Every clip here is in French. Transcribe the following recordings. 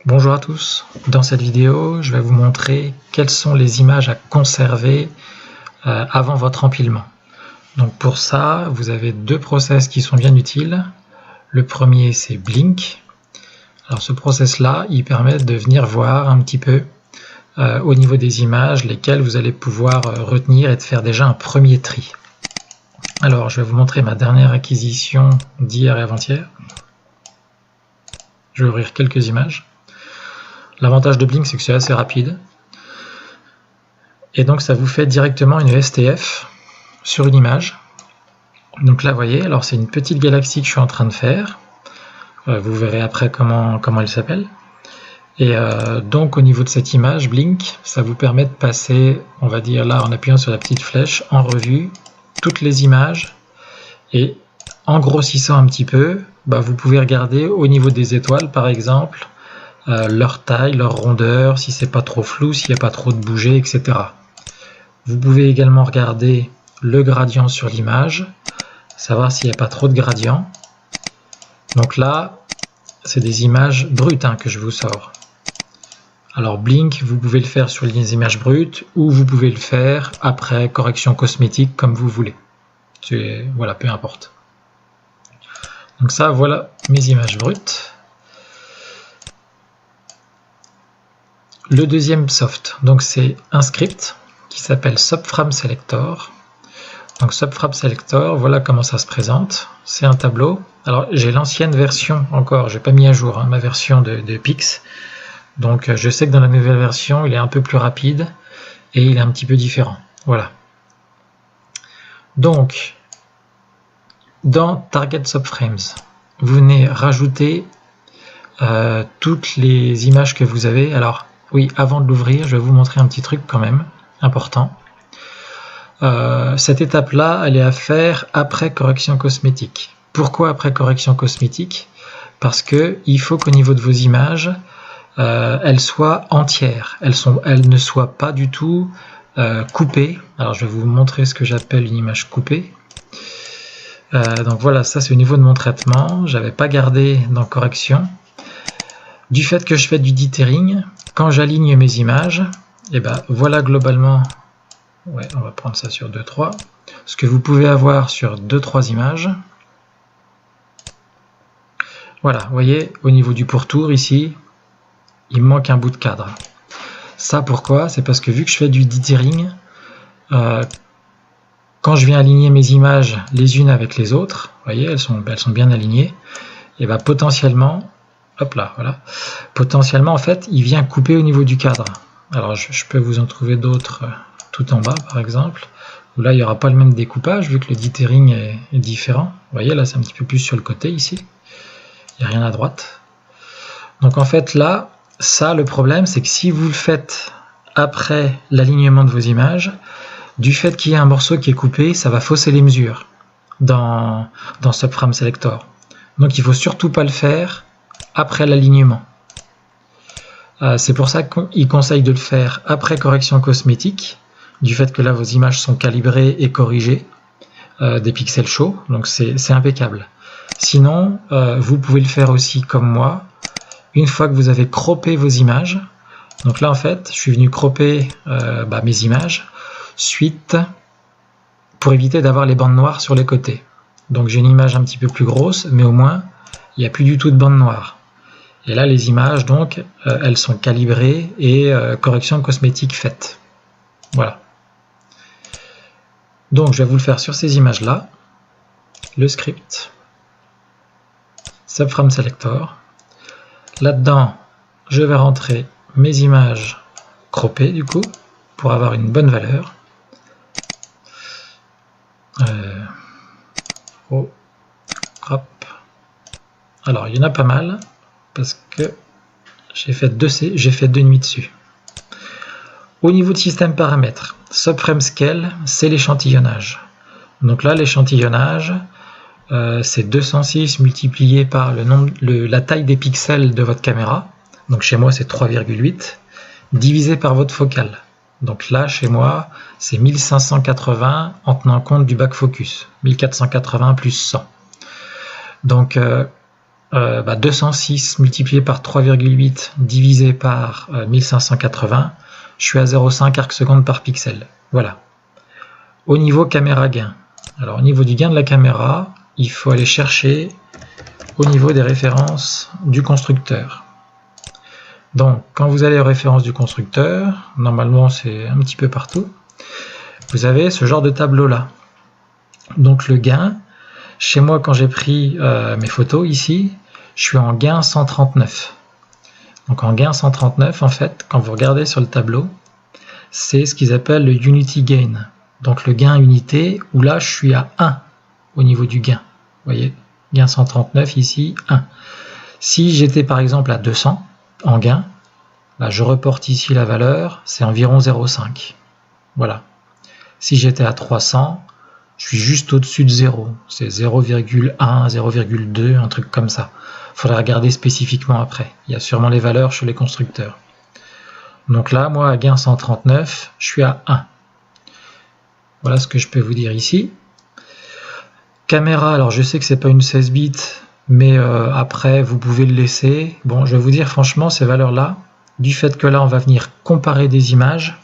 Bonjour à tous, dans cette vidéo je vais vous montrer quelles sont les images à conserver avant votre empilement. Donc pour ça vous avez deux process qui sont bien utiles. Le premier c'est Blink. Alors ce process là il permet de venir voir un petit peu au niveau des images lesquelles vous allez pouvoir retenir et de faire déjà un premier tri. Alors je vais vous montrer ma dernière acquisition d'hier et avant-hier. Je vais ouvrir quelques images. L'avantage de Blink, c'est que c'est assez rapide. Et donc ça vous fait directement une STF sur une image. Donc là, vous voyez, alors c'est une petite galaxie que je suis en train de faire. Vous verrez après comment elle s'appelle. Et donc au niveau de cette image, Blink, ça vous permet de passer, on va dire là, en appuyant sur la petite flèche, en revue toutes les images. Et en grossissant un petit peu, vous pouvez regarder au niveau des étoiles, par exemple, leur taille, leur rondeur, si c'est pas trop flou, s'il n'y a pas trop de bouger, etc. Vous pouvez également regarder le gradient sur l'image, savoir s'il n'y a pas trop de gradient. Donc là, c'est des images brutes que je vous sors. Alors Blink, vous pouvez le faire sur les images brutes ou vous pouvez le faire après correction cosmétique comme vous voulez. Voilà, peu importe. Donc ça, voilà mes images brutes. Le deuxième soft, donc c'est un script qui s'appelle Subframe Selector. Donc Subframe Selector, voilà comment ça se présente. C'est un tableau. Alors j'ai l'ancienne version encore, j'ai pas mis à jour ma version de Pix. Donc je sais que dans la nouvelle version, il est un peu plus rapide et il est un petit peu différent. Voilà. Donc dans Target Subframes, vous venez rajouter toutes les images que vous avez. Alors oui, avant de l'ouvrir, je vais vous montrer un petit truc quand même, important. Cette étape-là, elle est à faire après correction cosmétique. Pourquoi après correction cosmétique? Parce que il faut qu'au niveau de vos images, elles soient entières. Elles ne soient pas du tout coupées. Alors je vais vous montrer ce que j'appelle une image coupée. Donc voilà, ça c'est au niveau de mon traitement. J'avais pas gardé dans correction. Du fait que je fais du dithering, quand j'aligne mes images, et voilà globalement, on va prendre ça sur 2-3, ce que vous pouvez avoir sur 2-3 images. Voilà, vous voyez, au niveau du pourtour ici, il me manque un bout de cadre. Ça pourquoi? C'est parce que vu que je fais du dithering, quand je viens aligner mes images les unes avec les autres, vous voyez, elles sont bien alignées, et potentiellement, hop là, voilà. Potentiellement, en fait, il vient couper au niveau du cadre. Alors, je peux vous en trouver d'autres tout en bas, par exemple, où là, il n'y aura pas le même découpage, vu que le dithering est différent. Vous voyez, là, c'est un petit peu plus sur le côté, ici. Il n'y a rien à droite. Donc, en fait, là, ça, le problème, c'est que si vous le faites après l'alignement de vos images, du fait qu'il y ait un morceau qui est coupé, ça va fausser les mesures dans Subframe Selector. Donc, il ne faut surtout pas le faire après l'alignement. C'est pour ça qu'il conseille de le faire après correction cosmétique, du fait que là vos images sont calibrées et corrigées, des pixels chauds, donc c'est impeccable. Sinon, vous pouvez le faire aussi comme moi, une fois que vous avez croppé vos images. Donc là en fait, je suis venu cropper mes images, suite, pour éviter d'avoir les bandes noires sur les côtés. Donc j'ai une image un petit peu plus grosse, mais au moins, il n'y a plus du tout de bandes noires. Et là, les images, donc, elles sont calibrées et correction cosmétique faite. Voilà. Donc, je vais vous le faire sur ces images-là. Le script. Subframe Selector. Là-dedans, je vais rentrer mes images croppées, du coup, pour avoir une bonne valeur. Crop. Alors, il y en a pas mal, parce que j'ai fait deux nuits dessus. Au niveau de système paramètres, Subframe Scale, c'est l'échantillonnage. Donc là, l'échantillonnage, c'est 206 multiplié par la taille des pixels de votre caméra. Donc chez moi, c'est 3,8, divisé par votre focale. Donc là, chez moi, c'est 1580 en tenant compte du back focus. 1480 plus 100. Donc, 206 multiplié par 3,8 divisé par 1580, je suis à 0,5 arc-seconde par pixel. Voilà. Au niveau caméra gain. Alors au niveau du gain de la caméra, il faut aller chercher au niveau des références du constructeur. Donc quand vous allez aux références du constructeur, normalement c'est un petit peu partout, vous avez ce genre de tableau là. Donc le gain, chez moi quand j'ai pris mes photos ici, je suis en gain 139. Donc en gain 139, en fait, quand vous regardez sur le tableau, c'est ce qu'ils appellent le Unity Gain. Donc le gain unité, où là je suis à 1 au niveau du gain. Vous voyez, gain 139 ici, 1. Si j'étais par exemple à 200 en gain, là, je reporte ici la valeur, c'est environ 0,5. Voilà. Si j'étais à 300, je suis juste au-dessus de 0. C'est 0,1, 0,2, un truc comme ça. Il faudra regarder spécifiquement après. Il y a sûrement les valeurs chez les constructeurs. Donc là, moi, à gain 139, je suis à 1. Voilà ce que je peux vous dire ici. Caméra, alors je sais que c'est pas une 16 bits, mais après, vous pouvez le laisser. Bon, je vais vous dire franchement, ces valeurs-là, du fait que là, on va venir comparer des images,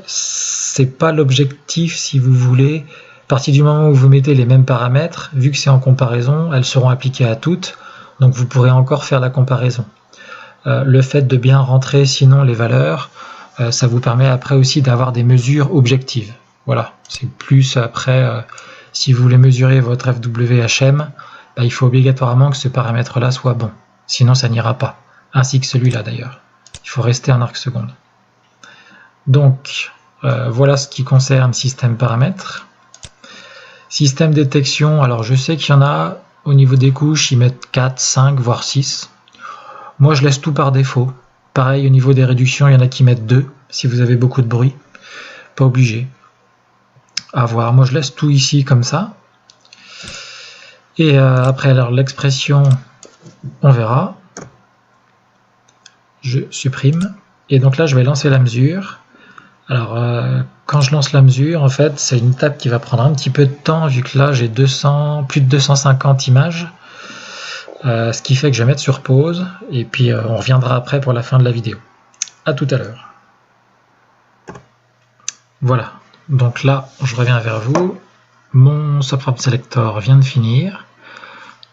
c'est pas l'objectif, si vous voulez. À partir du moment où vous mettez les mêmes paramètres, vu que c'est en comparaison, elles seront appliquées à toutes, donc vous pourrez encore faire la comparaison. Le fait de bien rentrer sinon les valeurs, ça vous permet après aussi d'avoir des mesures objectives. Voilà, c'est plus après, si vous voulez mesurer votre FWHM, il faut obligatoirement que ce paramètre-là soit bon, sinon ça n'ira pas, ainsi que celui-là d'ailleurs. Il faut rester en arc-seconde. Donc, voilà ce qui concerne système paramètres. Système détection, alors je sais qu'il y en a, au niveau des couches, ils mettent 4, 5, voire 6. Moi, je laisse tout par défaut. Pareil, au niveau des réductions, il y en a qui mettent 2, si vous avez beaucoup de bruit. Pas obligé. À voir. Moi, je laisse tout ici, comme ça. Et après, alors, l'expression, on verra. Je supprime. Et donc là, je vais lancer la mesure. Alors, quand je lance la mesure, en fait, c'est une étape qui va prendre un petit peu de temps, vu que là, j'ai plus de 250 images. Ce qui fait que je vais mettre sur pause, et puis on reviendra après pour la fin de la vidéo. A tout à l'heure. Voilà, donc là, je reviens vers vous. Mon subprop selector vient de finir.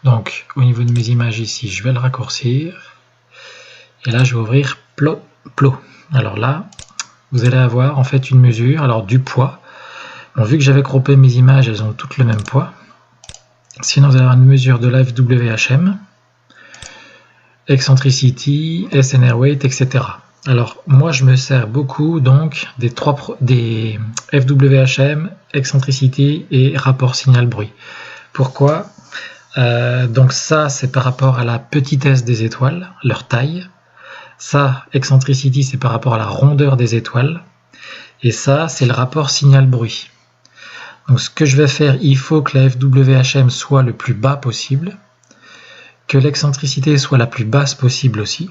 Donc, au niveau de mes images ici, je vais le raccourcir. Et là, je vais ouvrir Plot. Alors là, vous allez avoir en fait une mesure, alors du poids. Bon, vu que j'avais croppé mes images, elles ont toutes le même poids. Sinon, vous allez avoir une mesure de la FWHM, Eccentricity, SNR Weight, etc. Alors, moi, je me sers beaucoup donc des FWHM, Eccentricity et rapport signal-bruit. Pourquoi? Donc ça, c'est par rapport à la petitesse des étoiles, leur taille. Ça, Eccentricity, c'est par rapport à la rondeur des étoiles. Et ça, c'est le rapport signal-bruit. Donc ce que je vais faire, il faut que la FWHM soit le plus bas possible, que l'excentricité soit la plus basse possible aussi,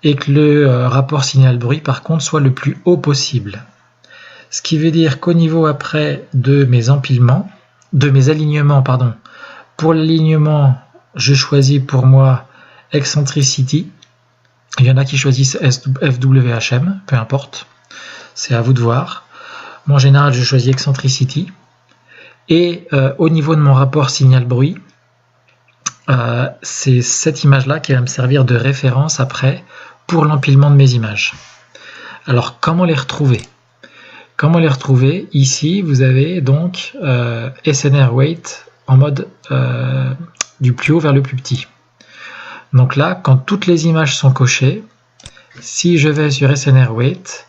et que le rapport signal-bruit par contre soit le plus haut possible. Ce qui veut dire qu'au niveau après de mes alignements, pour l'alignement, je choisis pour moi Eccentricity. Il y en a qui choisissent FWHM, peu importe, c'est à vous de voir. Moi, en général, je choisis Eccentricity. Et au niveau de mon rapport signal-bruit, c'est cette image-là qui va me servir de référence après pour l'empilement de mes images. Alors, comment les retrouver? Ici, vous avez donc SNR Weight en mode du plus haut vers le plus petit. Donc là, quand toutes les images sont cochées, si je vais sur SNR Weight,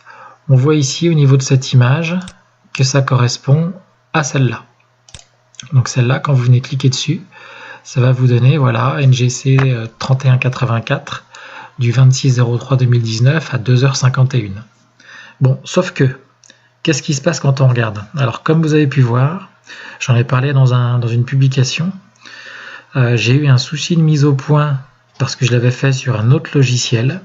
on voit ici au niveau de cette image que ça correspond à celle-là. Donc celle-là, quand vous venez cliquer dessus, ça va vous donner voilà, NGC 3184 du 26/03/2019 à 2h51. Bon, sauf que, qu'est-ce qui se passe quand on regarde? Alors comme vous avez pu voir, j'en ai parlé dans une publication, j'ai eu un souci de mise au point parce que je l'avais fait sur un autre logiciel.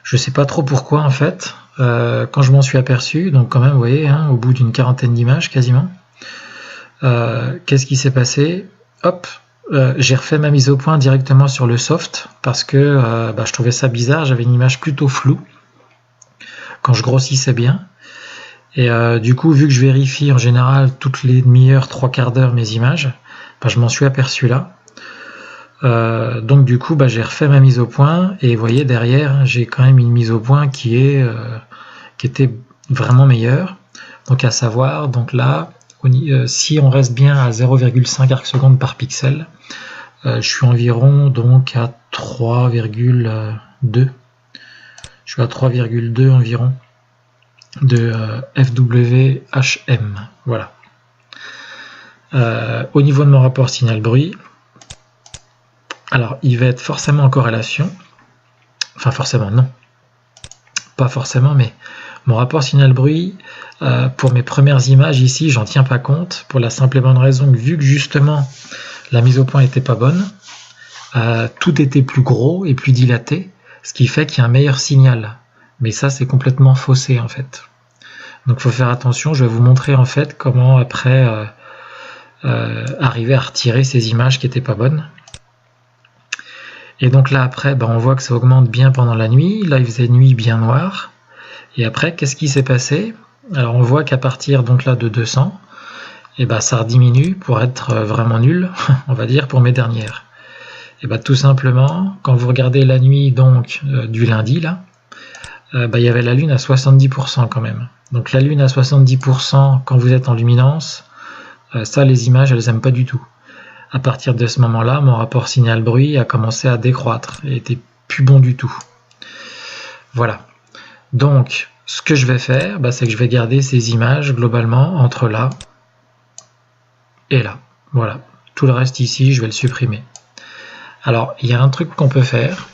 Je ne sais pas trop pourquoi en fait. Quand je m'en suis aperçu, donc quand même, vous voyez, hein, au bout d'une quarantaine d'images quasiment, qu'est-ce qui s'est passé? Hop, j'ai refait ma mise au point directement sur le soft parce que je trouvais ça bizarre, j'avais une image plutôt floue quand je grossissais bien. Et du coup, vu que je vérifie en général toutes les demi-heures, 3/4 d'heure mes images, je m'en suis aperçu là. Donc du coup, j'ai refait ma mise au point et vous voyez derrière, j'ai quand même une mise au point qui était vraiment meilleure. Donc à savoir, donc là, si on reste bien à 0,5 arcs secondes par pixel, je suis environ donc à 3,2. Je suis à 3,2 environ de FWHM. Voilà. Au niveau de mon rapport signal-bruit, alors il va être forcément en corrélation. Enfin forcément, non. Pas forcément, mais mon rapport signal-bruit, pour mes premières images ici, j'en tiens pas compte, pour la simple et bonne raison que vu que justement la mise au point était pas bonne, tout était plus gros et plus dilaté, ce qui fait qu'il y a un meilleur signal. Mais ça, c'est complètement faussé en fait. Donc il faut faire attention, je vais vous montrer en fait comment après arriver à retirer ces images qui n'étaient pas bonnes. Et donc là après, on voit que ça augmente bien pendant la nuit, là il faisait nuit bien noire. Et après, qu'est-ce qui s'est passé? Alors on voit qu'à partir donc là de 200, ça rediminue pour être vraiment nul, on va dire, pour mes dernières. Et tout simplement, quand vous regardez la nuit donc du lundi là, il y avait la lune à 70% quand même. Donc la lune à 70% quand vous êtes en luminance, ça les images elles aiment pas du tout. À partir de ce moment-là, mon rapport signal-bruit a commencé à décroître et était plus bon du tout. Voilà. Donc ce que je vais faire, c'est que je vais garder ces images globalement entre là et là. Voilà. Tout le reste ici, je vais le supprimer. Alors, il y a un truc qu'on peut faire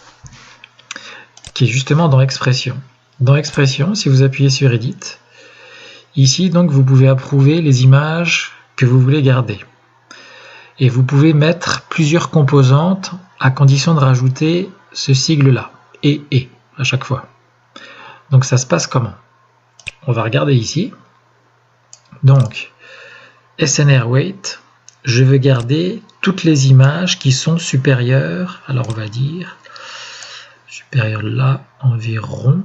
qui est justement dans Expression. Dans Expression, si vous appuyez sur Edit, ici, donc, vous pouvez approuver les images que vous voulez garder. Et vous pouvez mettre plusieurs composantes à condition de rajouter ce sigle-là, et, à chaque fois. Donc, ça se passe comment? On va regarder ici. Donc, SNR Weight, je veux garder toutes les images qui sont supérieures, alors on va dire, supérieures là environ.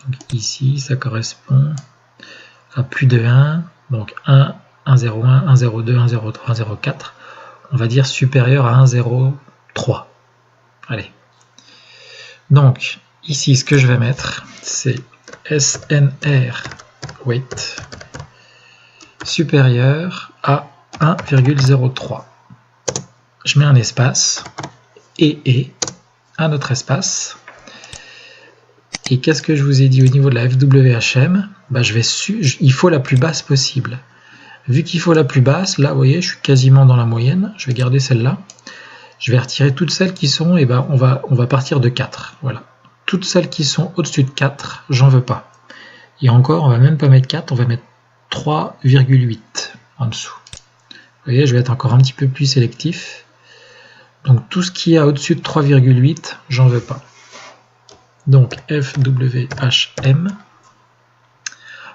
Donc ici, ça correspond à plus de 1, donc 1, 1,01, 1,02, 1,03, 1,04. On va dire supérieur à 1,03. Allez. Donc, ici, ce que je vais mettre, c'est SNR Weight supérieur à 1,03. Je mets un espace et un autre espace. Et qu'est-ce que je vous ai dit au niveau de la FWHM? Il faut la plus basse possible. Vu qu'il faut la plus basse, là, vous voyez, je suis quasiment dans la moyenne. Je vais garder celle-là. Je vais retirer toutes celles qui sont, on va partir de 4. Voilà. Toutes celles qui sont au-dessus de 4, j'en veux pas. Et encore, on va même pas mettre 4, on va mettre 3,8 en dessous. Vous voyez, je vais être encore un petit peu plus sélectif. Donc tout ce qui est au-dessus de 3,8, j'en veux pas. Donc FWHM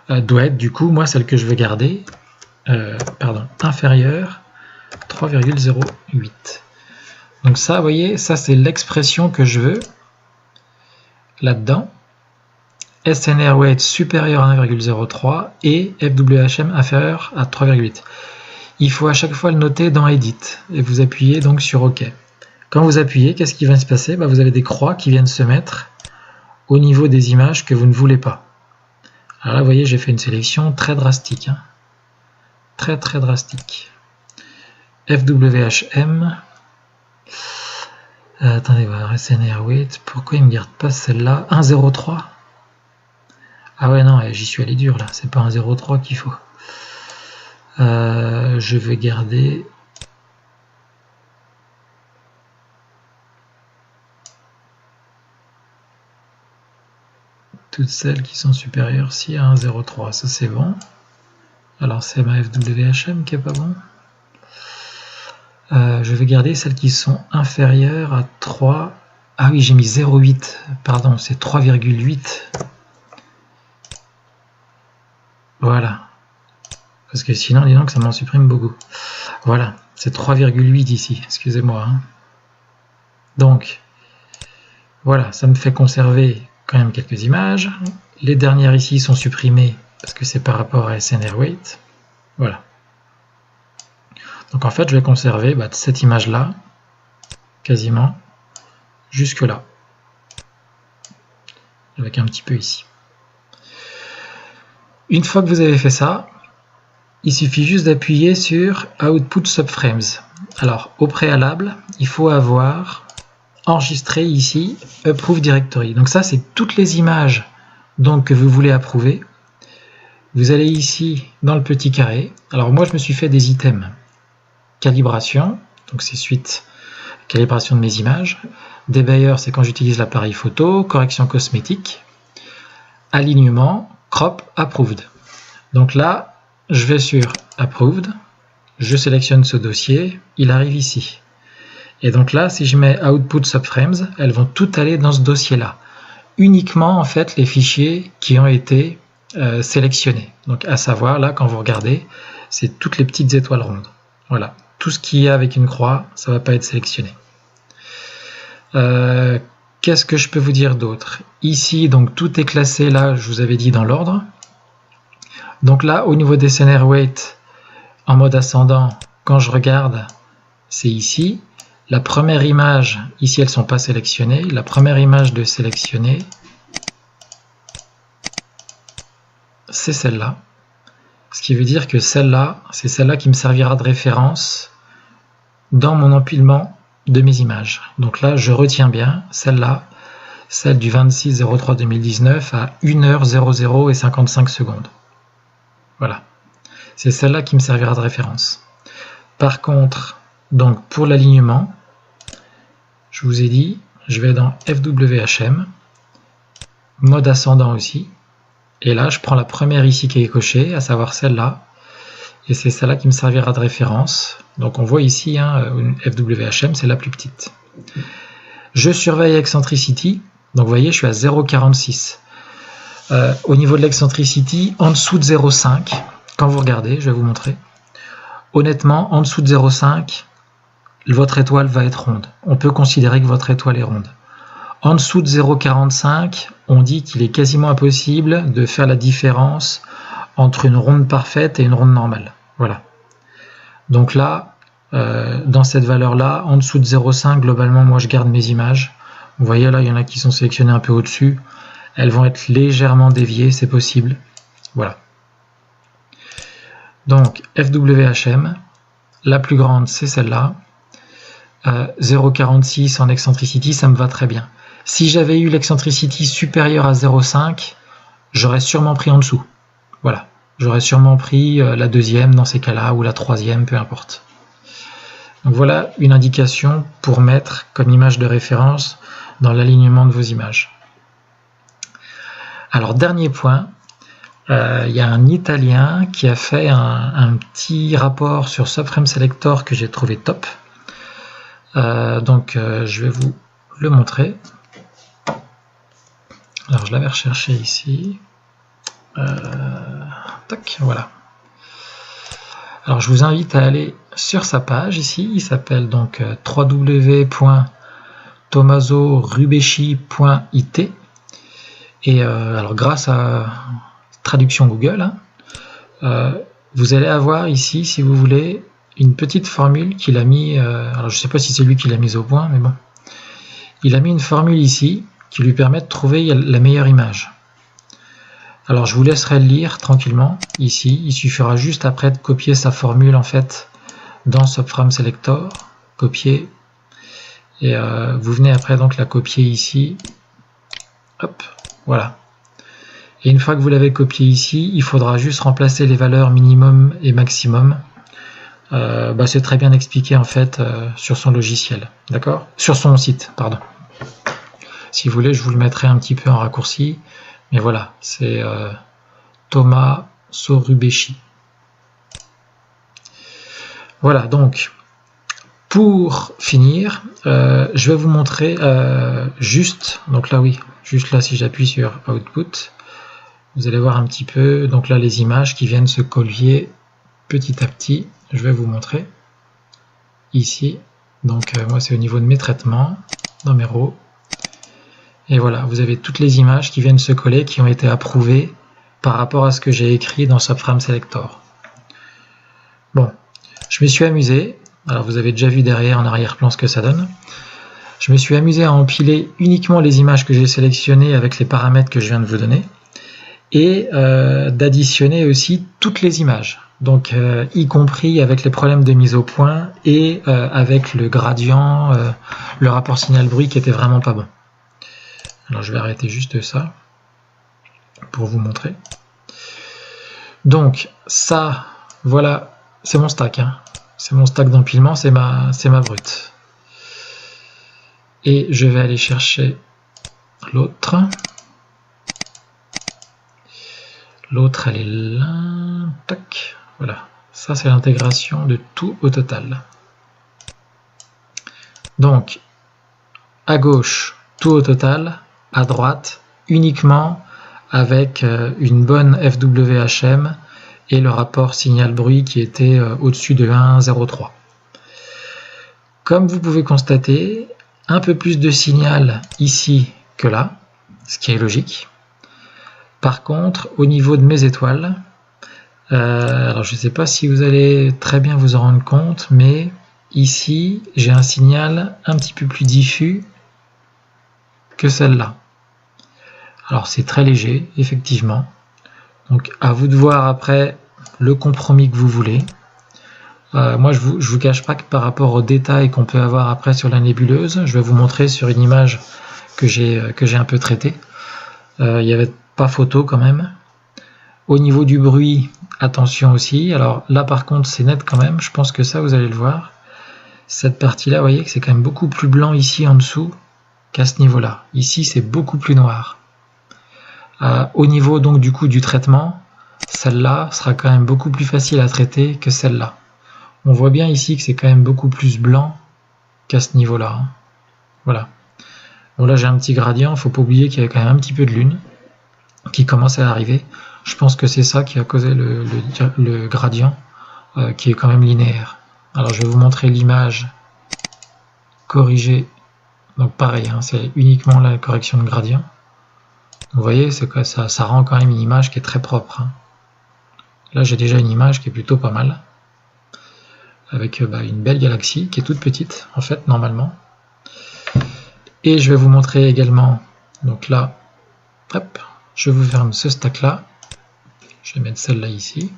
doit être du coup, moi, celle que je veux garder, inférieure 3,08. Donc ça, vous voyez, ça c'est l'expression que je veux là-dedans. SNR weight supérieur à 1,03 et FWHM inférieur à 3,8. Il faut à chaque fois le noter dans Edit et vous appuyez donc sur OK. Quand vous appuyez, qu'est-ce qui va se passer? Vous avez des croix qui viennent se mettre au niveau des images que vous ne voulez pas. Alors là, vous voyez, j'ai fait une sélection très drastique. Très très drastique. FWHM. Attendez voir, SNR weight. Pourquoi il ne me garde pas celle-là? 1,03. Ah ouais, non, j'y suis allé dur là. C'est pas 1,03 qu'il faut. Je vais garder toutes celles qui sont supérieures à 1,03. Ça c'est bon. Alors c'est ma FWHM qui est pas bon. Je vais garder celles qui sont inférieures à 3. Ah oui, j'ai mis 0,8. Pardon, c'est 3,8. Voilà. Parce que sinon, dis donc, ça m'en supprime beaucoup. Voilà, c'est 3,8 ici, excusez-moi. Hein. Donc, voilà, ça me fait conserver quand même quelques images. Les dernières ici sont supprimées parce que c'est par rapport à SNRWeight. Voilà. Donc en fait, je vais conserver cette image-là, quasiment, jusque là. Avec un petit peu ici. Une fois que vous avez fait ça, il suffit juste d'appuyer sur Output Subframes. Alors, au préalable, il faut avoir enregistré ici Approve Directory. Donc ça, c'est toutes les images donc, que vous voulez approuver. Vous allez ici dans le petit carré. Alors moi, je me suis fait des items. Calibration, donc c'est suite calibration de mes images. Debayer, c'est quand j'utilise l'appareil photo. Correction cosmétique. Alignement, crop, approved. Donc là, je vais sur Approved, je sélectionne ce dossier, il arrive ici. Et donc là, si je mets Output Subframes, elles vont toutes aller dans ce dossier-là. Uniquement, en fait, les fichiers qui ont été sélectionnés. Donc à savoir, là, quand vous regardez, c'est toutes les petites étoiles rondes. Voilà. Tout ce qui est avec une croix, ça ne va pas être sélectionné. Qu'est-ce que je peux vous dire d'autre? Ici, donc tout est classé, là, je vous avais dit, dans l'ordre. Donc là, au niveau des SNRWeight, en mode ascendant, quand je regarde, c'est ici. La première image, ici elles ne sont pas sélectionnées. La première image de sélectionner, c'est celle-là. Ce qui veut dire que celle-là, c'est celle-là qui me servira de référence dans mon empilement de mes images. Donc là, je retiens bien celle-là, celle du 26/03/2019 à 1h00 et 55 secondes. Voilà, c'est celle-là qui me servira de référence. Par contre, donc pour l'alignement, je vous ai dit, je vais dans FWHM, mode ascendant aussi, et là je prends la première ici qui est cochée, à savoir celle-là, et c'est celle-là qui me servira de référence. Donc on voit ici, une FWHM, c'est la plus petite. Je surveille Eccentricity, donc vous voyez, je suis à 0,46. Au niveau de l'Eccentricity, en dessous de 0,5, quand vous regardez, je vais vous montrer, honnêtement, en dessous de 0,5, votre étoile va être ronde. On peut considérer que votre étoile est ronde. En dessous de 0,45, on dit qu'il est quasiment impossible de faire la différence entre une ronde parfaite et une ronde normale. Voilà. Donc là, dans cette valeur-là, en dessous de 0,5, globalement, moi je garde mes images. Vous voyez là, il y en a qui sont sélectionnées un peu au-dessus. Elles vont être légèrement déviées, c'est possible. Voilà. Donc, FWHM, la plus grande, c'est celle-là. 0,46 en Eccentricity, ça me va très bien. Si j'avais eu l'Eccentricity supérieure à 0,5, j'aurais sûrement pris en dessous. Voilà. J'aurais sûrement pris la deuxième dans ces cas-là, ou la troisième, peu importe. Donc voilà une indication pour mettre comme image de référence dans l'alignement de vos images. Alors, dernier point, il y a un Italien qui a fait un petit rapport sur Subframe Selector que j'ai trouvé top. Je vais vous le montrer. Alors, je l'avais recherché ici. Tac, voilà. Alors, je vous invite à aller sur sa page ici. Il s'appelle donc www.tommasorubeschi.it. Et alors grâce à traduction Google, vous allez avoir ici, si vous voulez, une petite formule qu'il a mis, alors je ne sais pas si c'est lui qui l'a mise au point, mais bon. Il a mis une formule ici qui lui permet de trouver la meilleure image. Alors je vous laisserai le lire tranquillement ici, il suffira juste après de copier sa formule en fait dans Subframe Selector, copier, et vous venez après donc la copier ici, hop. Voilà. Et une fois que vous l'avez copié ici, il faudra juste remplacer les valeurs minimum et maximum. C'est très bien expliqué en fait sur son logiciel, d'accord? Sur son site, pardon. Si vous voulez, je vous le mettrai un petit peu en raccourci. Mais voilà, c'est Tommasorubeschi. Voilà, donc, pour finir, je vais vous montrer juste, donc là oui, juste là si j'appuie sur Output, vous allez voir un petit peu, donc là les images qui viennent se coller petit à petit, je vais vous montrer. ici. Donc moi c'est au niveau de mes traitements, dans mes rows. Et voilà, vous avez toutes les images qui viennent se coller, qui ont été approuvées par rapport à ce que j'ai écrit dans Subframe Selector. Bon, je me suis amusé, alors vous avez déjà vu derrière en arrière-plan ce que ça donne. Je me suis amusé à empiler uniquement les images que j'ai sélectionnées avec les paramètres que je viens de vous donner, et d'additionner aussi toutes les images, donc y compris avec les problèmes de mise au point et avec le gradient, le rapport signal-bruit qui était vraiment pas bon. Alors je vais arrêter juste ça pour vous montrer. Donc ça, voilà, c'est mon stack, hein. C'est mon stack d'empilement, c'est ma brute. Et je vais aller chercher l'autre. L'autre, elle est là. Tac. Voilà. Ça, c'est l'intégration de tout au total. Donc, à gauche, tout au total. À droite, uniquement avec une bonne FWHM et le rapport signal-bruit qui était au-dessus de 1,03. Comme vous pouvez constater, un peu plus de signal ici que là, ce qui est logique. Par contre, au niveau de mes étoiles, alors je ne sais pas si vous allez très bien vous en rendre compte, mais ici, j'ai un signal un petit peu plus diffus que celle-là. Alors c'est très léger, effectivement. Donc à vous de voir après le compromis que vous voulez. Moi je vous cache pas que par rapport aux détails qu'on peut avoir après sur la nébuleuse, je vais vous montrer sur une image que j'ai un peu traitée. Il n'y avait pas photo quand même. Au niveau du bruit, attention aussi. Alors là par contre c'est net quand même, je pense que ça vous allez le voir. Cette partie-là, vous voyez que c'est quand même beaucoup plus blanc ici en dessous qu'à ce niveau-là. Ici c'est beaucoup plus noir. Au niveau donc du coup du traitement, celle-là sera quand même beaucoup plus facile à traiter que celle-là. On voit bien ici que c'est quand même beaucoup plus blanc qu'à ce niveau-là. Hein. Voilà. Bon là j'ai un petit gradient, il ne faut pas oublier qu'il y a quand même un petit peu de lune qui commence à arriver. Je pense que c'est ça qui a causé le gradient qui est quand même linéaire. Alors je vais vous montrer l'image corrigée. Donc pareil, hein, c'est uniquement la correction de gradient. Vous voyez, c'est que ça rend quand même une image qui est très propre. Hein. Là, j'ai déjà une image qui est plutôt pas mal. Avec une belle galaxie qui est toute petite, en fait, normalement. Et je vais vous montrer également, donc là, hop, je vous ferme ce stack-là. Je vais mettre celle-là ici.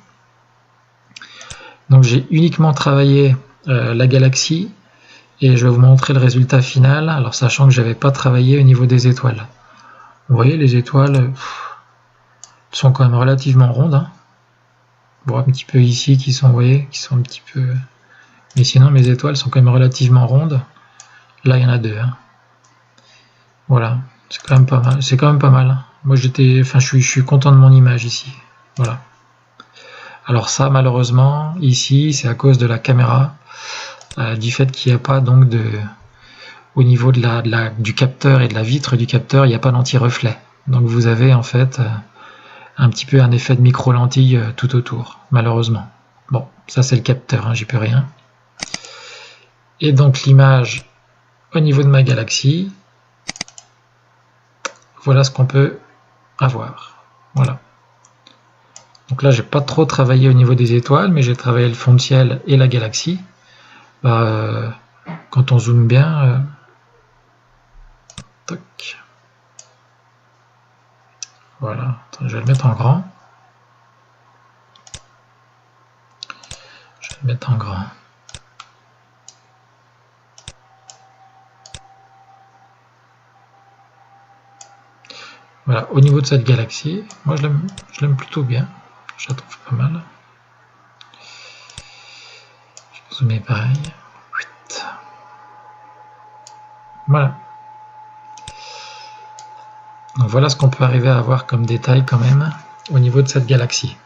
Donc j'ai uniquement travaillé la galaxie et je vais vous montrer le résultat final, alors sachant que je n'avais pas travaillé au niveau des étoiles. Vous voyez, les étoiles sont quand même relativement rondes. Hein. Bon, un petit peu ici qui sont, vous voyez, qui sont un petit peu... Mais sinon, mes étoiles sont quand même relativement rondes. Là, il y en a deux. Hein. Voilà, c'est quand même pas mal. C'est quand même pas mal. Hein. Moi, je suis content de mon image ici. Voilà. Alors ça, malheureusement, ici, c'est à cause de la caméra, du fait qu'il n'y a pas donc au niveau du capteur et de la vitre du capteur, il n'y a pas d'anti-reflet. Donc vous avez en fait un petit peu un effet de micro-lentille tout autour, malheureusement. Bon, ça c'est le capteur, hein, j'y peux rien. Et donc l'image au niveau de ma galaxie, voilà ce qu'on peut avoir. Voilà. Donc là, j'ai pas trop travaillé au niveau des étoiles, mais j'ai travaillé le fond de ciel et la galaxie. Quand on zoome bien, tac. Voilà, attends, je vais le mettre en grand. Je vais le mettre en grand. Voilà, au niveau de cette galaxie, moi je l'aime plutôt bien. Je la trouve pas mal. Je vais zoomer pareil. Voilà. Donc voilà ce qu'on peut arriver à avoir comme détail quand même au niveau de cette galaxie.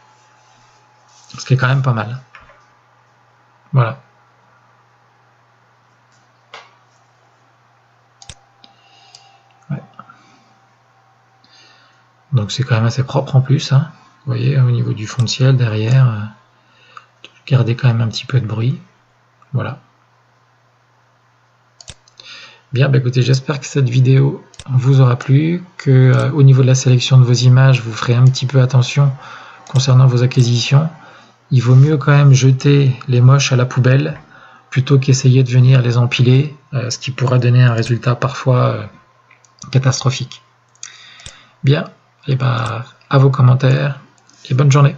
Ce qui est quand même pas mal. Voilà. Ouais. Donc c'est quand même assez propre en plus. Hein. Vous voyez, au niveau du fond de ciel derrière, gardez quand même un petit peu de bruit. Voilà. Bien, bah écoutez, j'espère que cette vidéo vous aura plu, que au niveau de la sélection de vos images, vous ferez un petit peu attention concernant vos acquisitions. Il vaut mieux quand même jeter les moches à la poubelle plutôt qu'essayer de venir les empiler, ce qui pourra donner un résultat parfois catastrophique. Bien, et bah, à vos commentaires et bonne journée.